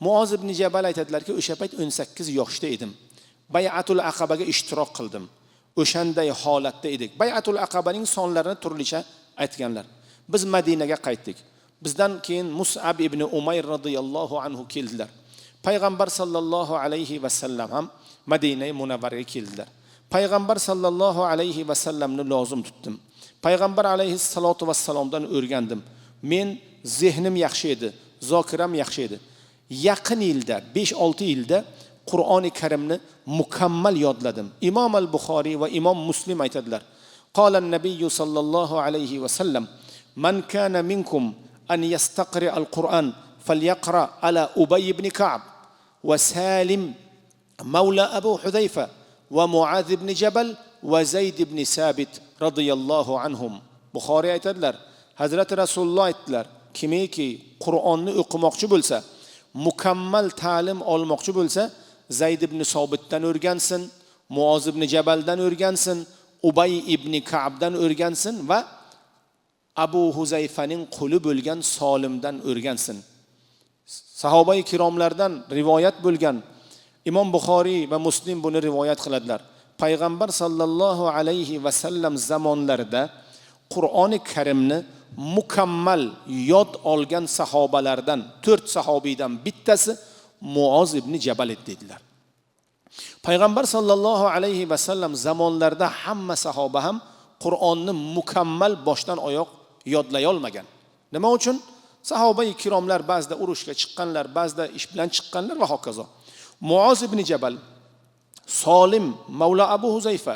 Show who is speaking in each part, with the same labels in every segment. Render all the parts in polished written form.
Speaker 1: Muoz ibn Jabal aytadilarki, o'sha payt 18 yoshda edim. Bay'atul Aqabaga ishtirok qildim. O'shanday holatda edik. Bay'atul Aqabaning sonlarini turlicha aytganlar. Biz Madinaga qaytdik. Bizdan keyin Mus'ab ibn Umayr radhiyallohu anhu keldilar. Payg'ambar sallallohu alayhi va sallam ham Madina Munavvaraga keldilar. Payg'ambar sallallohu alayhi va sallamni lozim tutdim. Payg'ambar alayhi salatu va salomdan o'rgandim. Men zehnim yaxshi edi, zokiram yaxshi edi. Yaqin yilda 5-6 yilda Qur'oni Karimni mukammal yodladim. Imom al-Buxoriy va Imom Muslim aytadilar. Qala an-nabiy sallallohu alayhi va sallam: "Man kana minkum an yastaqri al-Qur'an falyaqra ala Ubay ibn Ka'b wa Salim mawla Abu Hudhayfa va Mu'adh ibn Jabal va Zayd ibn Sabit radhiyallohu anhum." Buxoriy aytadilar, Hazrat Rasululloh aytdilar, kimiki Qur'onni o'qimoqchi bo'lsa, mukammal ta'lim olmoqchi bo'lsa, Zayd ibn Sobitdan o'rgansin, Muoz ibn Jabaldan o'rgansin, Ubay ibn Ka'bdan o'rgansin va Abu Huzayfaning quli bo'lgan Solimdan o'rgansin. Sahobai kiromlardan rivoyat bo'lgan Imom Buxoriy va Muslim buni rivoyat qiladilar. Payg'ambar sallallohu alayhi va sallam zamonlarida Qur'oni Karimni mukammal yod olgan sahobalardan 4 sahobiydan bittasi Muoz ibn Jabal dedilar. Payg'ambar sallallohu alayhi va sallam zamonlarida hamma sahoba ham Qur'onni mukammal boshdan oyoq yodlay olmagan. Nima uchun? Sahobai kiromlar ba'zida urushga chiqqanlar, ba'zida ish bilan chiqqanlar va hokazo. Muoz ibn Jabal, Solim mavla Abu Huzayfa,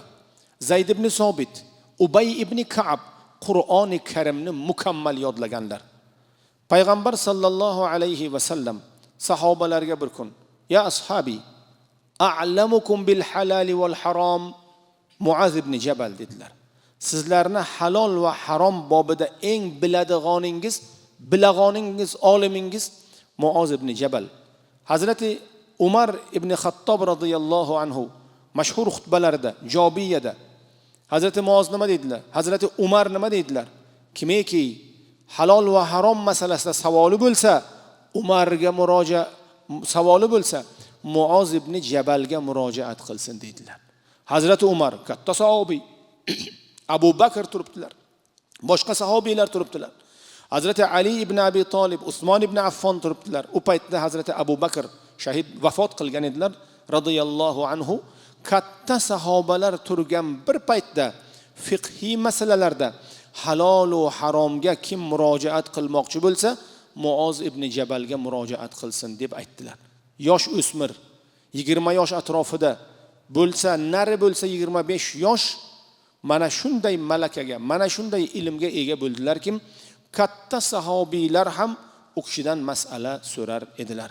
Speaker 1: Zayd ibn Sobit, Ubay ibn Ka'b Qur'oni Karimni mukammal yodlaganlar. Payg'ambar sallallohu alayhi va sallam sahobalarga bir kun: "Ya ashabi, a'lamukum bil halali wal harom Muaz ibn Jabal" dedilar. Sizlarni halol va harom bobida eng bilag'oningiz, olimingiz Muoz ibn Jabal. Hazrati Umar ibn Xattob radhiyallohu anhu mashhur xutbalarida, Jobiyada Hazrati Muoz nima dedilar? Hazrati Umar nima dedilar? Kimiki halol va harom masalasida savoli bo'lsa, Umarga savoli bo'lsa, Muoz ibn Jabalga murojaat qilsin dedilar. Hazrati Umar katta sahobiy, Abu Bakr turibdilar, boshqa sahobiylar turibdilar. Hazrati Ali ibn Abi Talib, Usmon ibn Affon turibdilar. U paytda Hazrati Abu Bakr shahid vafot qilgan edilar radhiyallohu anhu. Katta sahobalar turgan bir paytda fiqhiy masalalarda halol va haromga kim murojaat qilmoqchi bo'lsa, Muoz ibn Jabalga murojaat qilsin deb aytdilar. Yosh o'smir, 20 yosh atrofida bo'lsa, nari bo'lsa 25 yosh, mana shunday malakaga, mana shunday ilmga ega bo'ldilarki, katta sahobiylar ham u kishidan masala so'rar edilar.